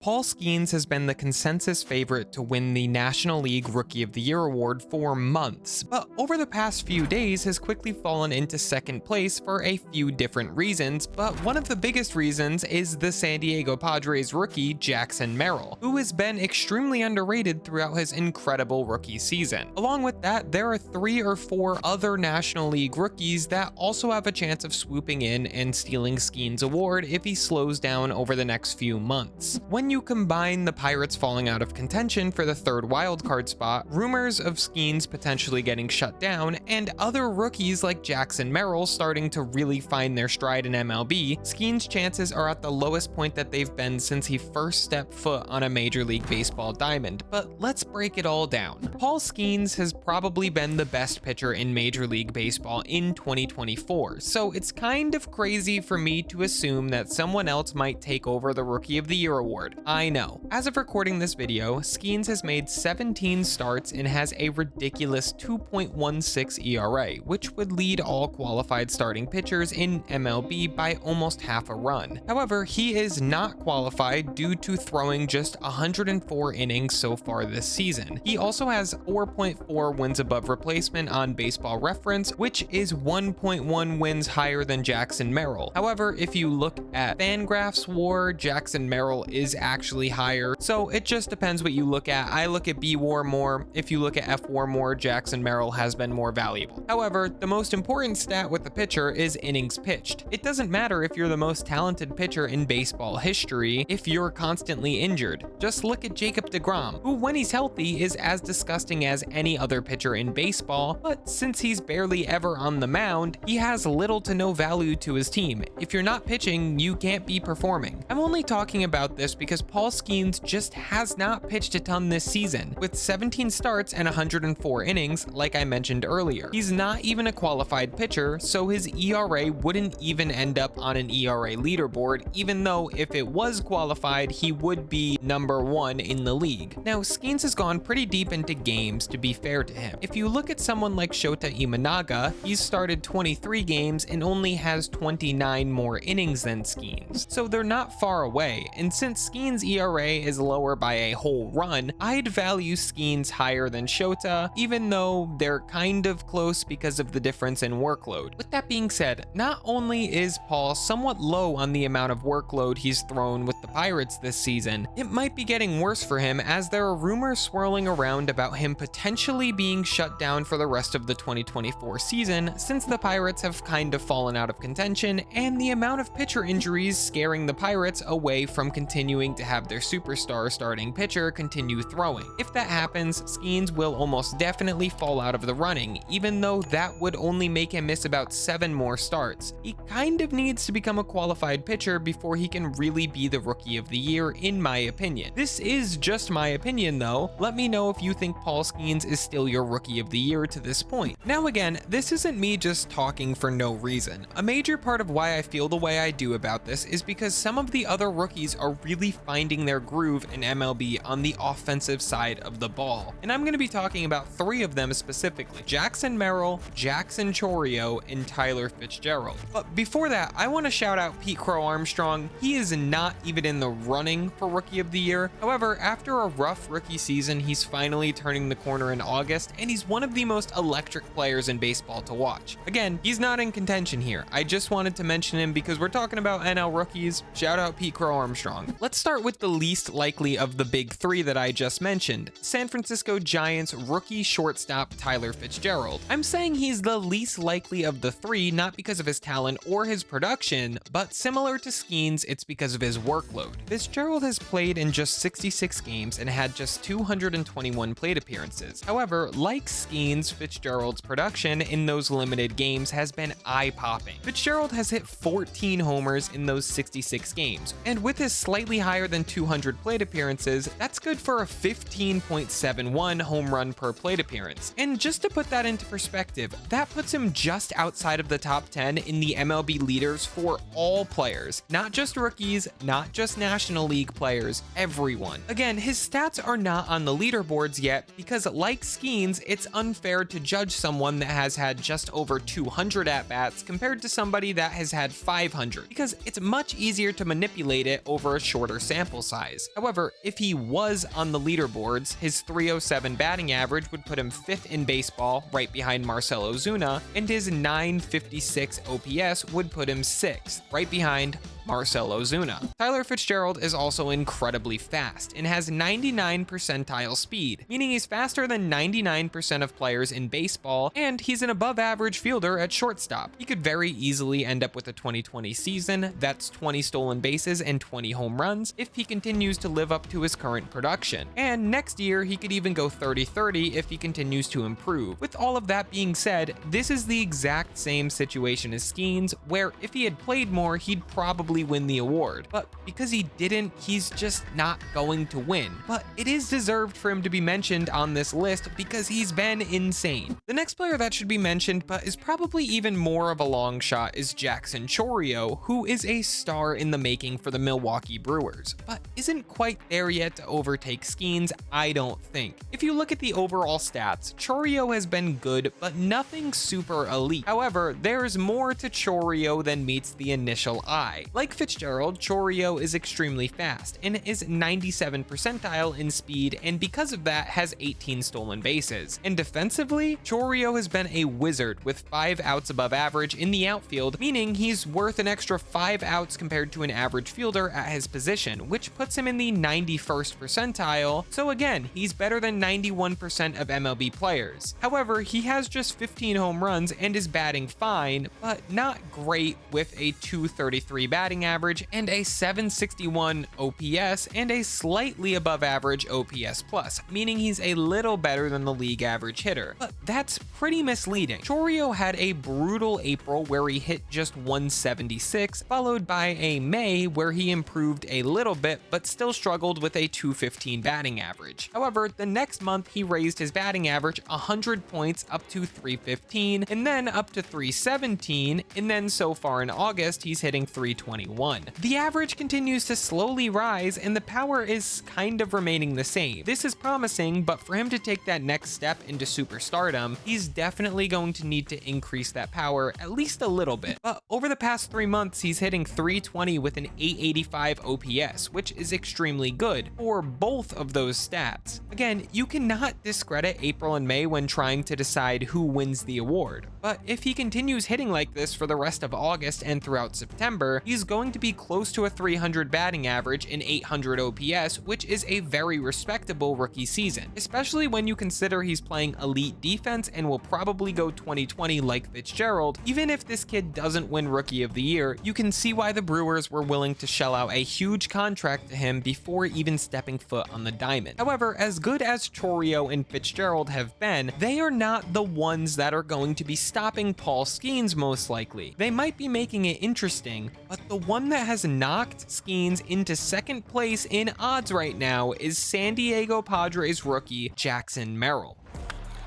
Paul Skenes has been the consensus favorite to win the National League Rookie of the Year award for months, but over the past few days has quickly fallen into second place for a few different reasons, but one of the biggest reasons is the San Diego Padres rookie Jackson Merrill, who has been extremely underrated throughout his incredible rookie season. Along with that, there are 3 or 4 other National League rookies that also have a chance of swooping in and stealing Skenes' award if he slows down over the next few months. When you combine the Pirates falling out of contention for the 3rd wildcard spot, rumors of Skenes potentially getting shut down, and other rookies like Jackson Merrill starting to really find their stride in MLB, Skenes' chances are at the lowest point that they've been since he first stepped foot on a Major League Baseball diamond. But let's break it all down. Paul Skenes has probably been the best pitcher in Major League Baseball in 2024, so it's kind of crazy for me to assume that someone else might take over the Rookie of the Year award. I know. As of recording this video, Skenes has made 17 starts and has a ridiculous 2.16 ERA, which would lead all qualified starting pitchers in MLB by almost half a run. However, he is not qualified due to throwing just 104 innings so far this season. He also has 4.4 wins above replacement on Baseball Reference, which is 1.1 wins higher than Jackson Merrill. However, if you look at Fangraphs WAR, Jackson Merrill is actually higher, so it just depends what you look at. I look at B WAR more. If you look at F WAR more, Jackson Merrill has been more valuable. However, the most important stat with the pitcher is innings pitched. It doesn't matter if you're the most talented pitcher in baseball history if you're constantly injured. Just look at Jacob deGrom, who when he's healthy is as disgusting as any other pitcher in baseball, but since he's barely ever on the mound, he has little to no value to his team. If you're not pitching, you can't be performing. I'm only talking about this because Paul Skenes just has not pitched a ton this season. With 17 starts and 104 innings, like I mentioned earlier, he's not even a qualified pitcher, so his ERA wouldn't even end up on an ERA leaderboard, even though if it was qualified, he would be number 1 in the league. Now, Skenes has gone pretty deep into games, to be fair to him. If you look at someone like Shota Imanaga, he's started 23 games and only has 29 more innings than Skenes, so they're not far away, and since Skenes' ERA is lower by a whole run, I'd value Skenes higher than Shota, even though they're kind of close because of the difference in workload. With that being said, not only is Paul somewhat low on the amount of workload he's thrown with the Pirates this season, it might be getting worse for him as there are rumors swirling around about him potentially being shut down for the rest of the 2024 season, since the Pirates have kind of fallen out of contention and the amount of pitcher injuries scaring the Pirates away from continuing to have their superstar starting pitcher continue throwing. If that happens, Skenes will almost definitely fall out of the running, even though that would only make him miss about 7 more starts. He kind of needs to become a qualified pitcher before he can really be the Rookie of the Year, in my opinion. This is just my opinion though. Let me know if you think Paul Skenes is still your Rookie of the Year to this point. Now again, this isn't me just talking for no reason. A major part of why I feel the way I do about this is because some of the other rookies are really finding their groove in MLB on the offensive side of the ball. And I'm going to be talking about 3 of them specifically: Jackson Merrill, Jackson Chourio, and Tyler Fitzgerald. But before that, I want to shout out Pete Crow Armstrong. He is not even in the running for Rookie of the Year. However, after a rough rookie season, he's finally turning the corner in August, and he's one of the most electric players in baseball to watch. Again, he's not in contention here. I just wanted to mention him because we're talking about NL rookies. Shout out Pete Crow Armstrong. Let's start with the least likely of the big 3 that I just mentioned: San Francisco Giants rookie shortstop Tyler Fitzgerald. I'm saying he's the least likely of the 3 not because of his talent or his production, but similar to Skenes, it's because of his workload. Fitzgerald has played in just 66 games and had just 221 plate appearances. However, like Skenes, Fitzgerald's production in those limited games has been eye-popping. Fitzgerald has hit 14 homers in those 66 games, and with his slightly higher than 200 plate appearances, that's good for a 15.71 home run per plate appearance. And just to put that into perspective, that puts him just outside of the top 10 in the MLB leaders for all players, not just rookies, not just National League players, everyone. Again, his stats are not on the leaderboards yet because, like Skenes, it's unfair to judge someone that has had just over 200 at-bats compared to somebody that has had 500, because it's much easier to manipulate it over a shorter sample sample size. However, if he was on the leaderboards, his .307 batting average would put him 5th in baseball, right behind Marcell Ozuna, and his .956 OPS would put him 6th, right behind Marcell Ozuna. Tyler Fitzgerald is also incredibly fast and has 99 percentile speed, meaning he's faster than 99% of players in baseball, and he's an above average fielder at shortstop. He could very easily end up with a 2020 season that's 20 stolen bases and 20 home runs if he continues to live up to his current production. And next year, he could even go 30-30 if he continues to improve. With all of that being said, this is the exact same situation as Skenes, where if he had played more, he'd probably win the award. But because he didn't, he's just not going to win. But it is deserved for him to be mentioned on this list because he's been insane. The next player that should be mentioned, but is probably even more of a long shot, is Jackson Chourio, who is a star in the making for the Milwaukee Brewers, but isn't quite there yet to overtake Skenes, I don't think. If you look at the overall stats, Chourio has been good, but nothing super elite. However, there's more to Chourio than meets the initial eye. Like Fitzgerald, Chourio is extremely fast and is 97 percentile in speed, and because of that has 18 stolen bases. And defensively, Chourio has been a wizard with 5 outs above average in the outfield, meaning he's worth an extra 5 outs compared to an average fielder at his position, which puts him in the 91st percentile. So again, he's better than 91% of MLB players. However, he has just 15 home runs and is batting fine, but not great, with a .233 batting average and a .761 OPS and a slightly above average OPS plus, meaning he's a little better than the league average hitter. But that's pretty misleading. Chourio had a brutal April where he hit just .176, followed by a May where he improved a little bit but still struggled with a .215 batting average. However, the next month he raised his batting average 100 points up to .315, and then up to .317, and then so far in August he's hitting .321. The average continues to slowly rise and the power is kind of remaining the same. This is promising, but for him to take that next step into superstardom, he's definitely going to need to increase that power at least a little bit. But over the past 3 months, he's hitting .320 with an .885 OPS, which is extremely good for both of those stats. Again, you cannot discredit April and May when trying to decide who wins the award, but if he continues hitting like this for the rest of August and throughout September, he's going to be close to a 300 batting average and 800 OPS, which is a very respectable rookie season, especially when you consider he's playing elite defense and will probably go 2020 like Fitzgerald. Even if this kid doesn't win Rookie of the Year, you can see why the Brewers were willing to shell out a huge contract to him before even stepping foot on the diamond. However, as good as Chourio and Fitzgerald have been, they are not the ones that are going to be stopping Paul Skenes most likely. They might be making it interesting, but the one that has knocked Skenes into second place in odds right now is San Diego Padres rookie Jackson Merrill.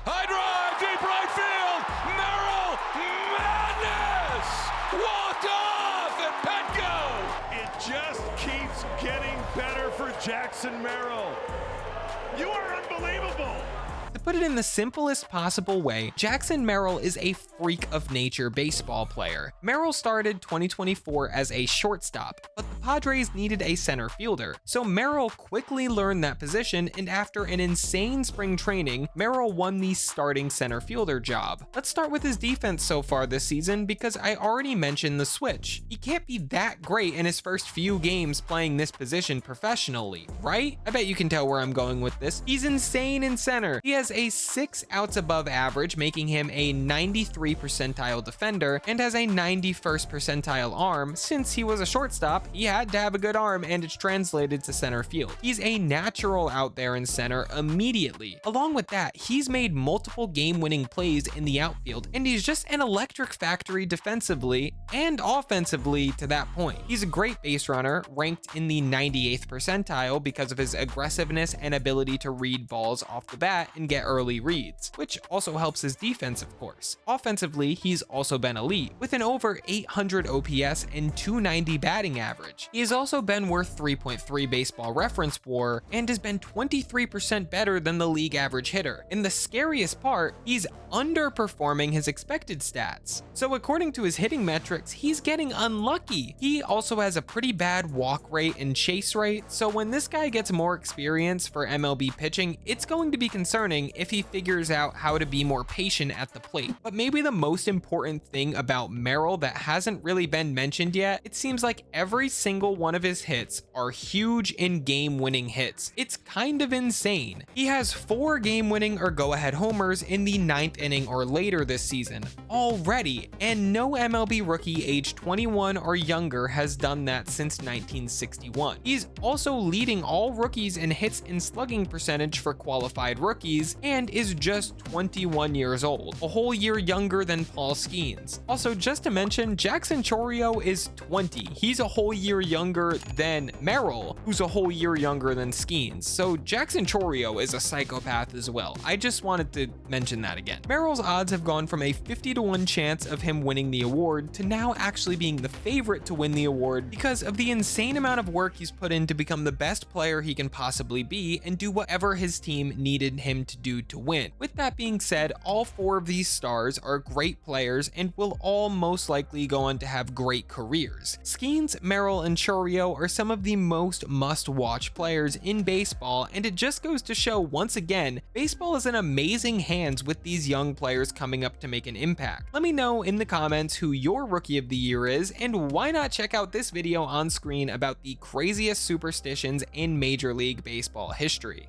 High drive, deep right field, Merrill, madness! Walked off at Petco! It just keeps getting better for Jackson Merrill. You are unbelievable! To put it in the simplest possible way, Jackson Merrill is a freak of nature baseball player. Merrill started 2024 as a shortstop, but the Padres needed a center fielder, so Merrill quickly learned that position, and after an insane spring training, Merrill won the starting center fielder job. Let's start with his defense so far this season because I already mentioned the switch. He can't be that great in his first few games playing this position professionally, right? I bet you can tell where I'm going with this. He's insane in center. He has a 6 outs above average, making him a 93 percentile defender, and has a 91st percentile arm. Since he was a shortstop, he had to have a good arm, and it's translated to center field. He's a natural out there in center immediately. Along with that, he's made multiple game-winning plays in the outfield, and he's just an electric factory defensively and offensively to that point. He's a great base runner, ranked in the 98th percentile because of his aggressiveness and ability to read balls off the bat and get get early reads, which also helps his defense, of course. Offensively, he's also been elite, with an over 800 OPS and 290 batting average. He has also been worth 3.3 Baseball Reference WAR and has been 23% better than the league average hitter. And the scariest part, he's underperforming his expected stats. So according to his hitting metrics, he's getting unlucky. He also has a pretty bad walk rate and chase rate, so when this guy gets more experience for MLB pitching, it's going to be concerning if he figures out how to be more patient at the plate. But maybe the most important thing about Merrill that hasn't really been mentioned yet, it seems like every single one of his hits are huge in game-winning hits. It's kind of insane. He has 4 game-winning or go-ahead homers in the 9th inning or later this season already, and no MLB rookie age 21 or younger has done that since 1961. He's also leading all rookies in hits and slugging percentage for qualified rookies and is just 21 years old, a whole year younger than Paul Skenes. Also, just to mention, Jackson Chourio is 20. He's a whole year younger than Merrill, who's a whole year younger than Skenes. So Jackson Chourio is a psychopath as well. I just wanted to mention that again. Merrill's odds have gone from a 50-to-1 chance of him winning the award to now actually being the favorite to win the award because of the insane amount of work he's put in to become the best player he can possibly be and do whatever his team needed him to do to win. With that being said, all 4 of these stars are great players and will all most likely go on to have great careers. Skenes, Merrill, and Chourio are some of the most must-watch players in baseball, and it just goes to show once again, baseball is in amazing hands with these young players coming up to make an impact. Let me know in the comments who your Rookie of the Year is, and why not check out this video on screen about the craziest superstitions in Major League Baseball history.